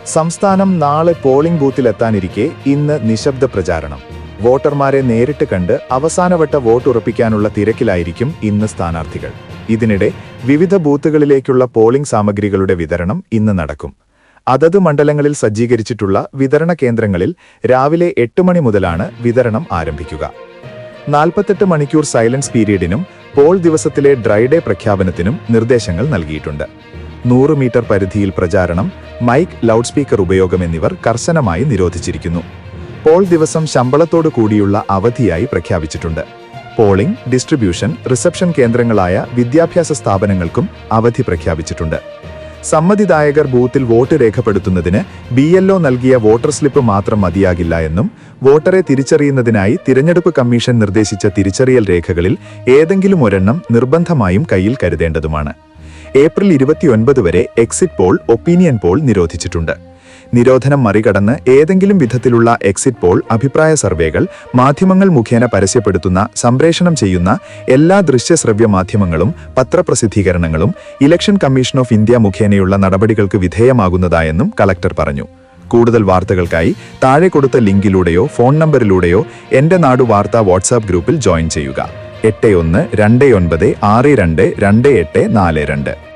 സംസ്ഥാനം നാളെ പോളിംഗ് ബൂത്തിലെത്താനിരിക്കെ ഇന്ന് നിശബ്ദ പ്രചാരണം. വോട്ടർമാരെ നേരിട്ട് കണ്ട് അവസാനവട്ട വോട്ട് ഉറപ്പിക്കാനുള്ള തിരക്കിലായിരിക്കും ഇന്ന് സ്ഥാനാർത്ഥികൾ. ഇതിനിടെ വിവിധ ബൂത്തുകളിലേക്കുള്ള പോളിംഗ് സാമഗ്രികളുടെ വിതരണം ഇന്ന് നടക്കും. അതത് മണ്ഡലങ്ങളിൽ സജ്ജീകരിച്ചിട്ടുള്ള വിതരണ കേന്ദ്രങ്ങളിൽ രാവിലെ 8 മണി മുതലാണ് വിതരണം ആരംഭിക്കുക. 48 മണിക്കൂർ സൈലൻസ് പീരീഡിനും പോൾ ദിവസത്തിലെ ഡ്രൈ ഡേ പ്രഖ്യാപനത്തിനും നിർദ്ദേശങ്ങൾ നൽകിയിട്ടുണ്ട്. 100 മീറ്റർ പരിധിയിൽ പ്രചാരണം, മൈക്ക്, ലൗഡ് സ്പീക്കർ ഉപയോഗം എന്നിവർ കർശനമായി നിരോധിച്ചിരിക്കുന്നു. പോൾ ദിവസം ശമ്പളത്തോടു കൂടിയുള്ള അവധിയായി പ്രഖ്യാപിച്ചിട്ടുണ്ട്. പോളിംഗ്, ഡിസ്ട്രിബ്യൂഷൻ, റിസപ്ഷൻ കേന്ദ്രങ്ങളായ വിദ്യാഭ്യാസ സ്ഥാപനങ്ങൾക്കും അവധി പ്രഖ്യാപിച്ചിട്ടുണ്ട്. സമ്മതിദായകർ ബൂത്തിൽ വോട്ട് രേഖപ്പെടുത്തുന്നതിന് BLO നൽകിയ വോട്ടർ സ്ലിപ്പ് മാത്രം മതിയാകില്ല എന്നും വോട്ടറെ തിരിച്ചറിയുന്നതിനായി തിരഞ്ഞെടുപ്പ് കമ്മീഷൻ നിർദ്ദേശിച്ച തിരിച്ചറിയൽ രേഖകളിൽ ഏതെങ്കിലും ഒരെണ്ണം നിർബന്ധമായും കയ്യിൽ കരുതേണ്ടതുമാണ്. ഏപ്രിൽ 29 വരെ എക്സിറ്റ് പോൾ, ഒപ്പീനിയൻ പോൾ നിരോധിച്ചിട്ടുണ്ട്. നിരോധനം മറികടന്ന് ഏതെങ്കിലും വിധത്തിലുള്ള എക്സിറ്റ് പോൾ, അഭിപ്രായ സർവേകൾ മാധ്യമങ്ങൾ മുഖേന പരസ്യപ്പെടുത്തുന്ന, സംപ്രേഷണം ചെയ്യുന്ന എല്ലാ ദൃശ്യശ്രവ്യ മാധ്യമങ്ങളും പത്രപ്രസിദ്ധീകരണങ്ങളും ഇലക്ഷൻ കമ്മീഷൻ ഓഫ് ഇന്ത്യ മുഖേനയുള്ള നടപടികൾക്ക് വിധേയമാകുന്നതായെന്നും കളക്ടർ പറഞ്ഞു. കൂടുതൽ വാർത്തകൾക്കായി താഴെ കൊടുത്ത ലിങ്കിലൂടെയോ ഫോൺ നമ്പറിലൂടെയോ എന്റെ നാട് വാർത്താ വാട്സാപ്പ് ഗ്രൂപ്പിൽ ജോയിൻ ചെയ്യുക. 8129622842.